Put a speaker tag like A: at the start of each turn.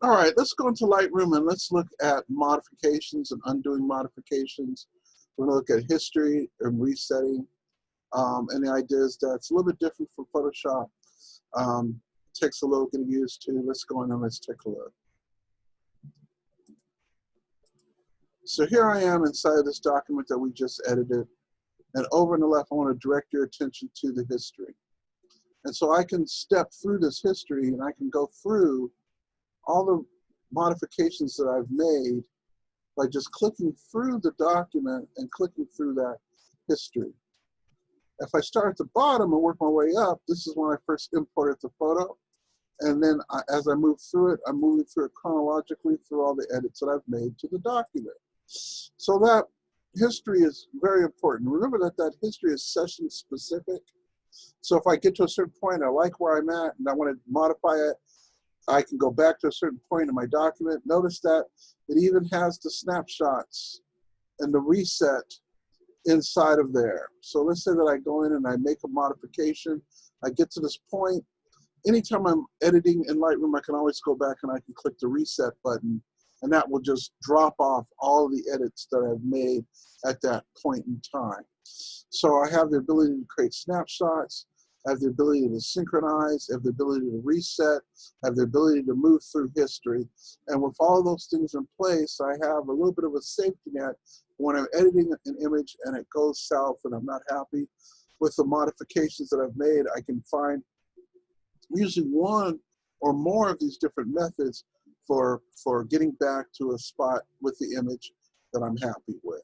A: All right, let's go into Lightroom and let's look at modifications and undoing modifications. We're going to look at history and resetting. And the idea is that it's a little bit different from Photoshop. Takes a little getting used to. Let's go in and let's take a look. So here I am inside of this document that we just edited. And over on the left, I want to direct your attention to the history. And so I can step through this history and I can go through all the modifications that I've made by just clicking through the document and clicking through that history. If I start at the bottom and work my way up, this is when I first imported the photo. And then as I move through it, I'm moving through it chronologically through all the edits that I've made to the document. So that history is very important. Remember that that history is session specific. So if I get to a certain point, I like where I'm at and I want to modify it, I can go back to a certain point in my document. Notice that it even has the snapshots and the reset inside of there. So let's say that I go in and I make a modification. I get to this point. Anytime I'm editing in Lightroom, I can always go back and I can click the reset button, and that will just drop off all the edits that I've made at that point in time. So I have the ability to create snapshots, I have the ability to synchronize, I have the ability to reset, I have the ability to move through history. And with all those things in place, I have a little bit of a safety net when I'm editing an image and it goes south and I'm not happy with the modifications that I've made. I can find using one or more of these different methods for getting back to a spot with the image that I'm happy with.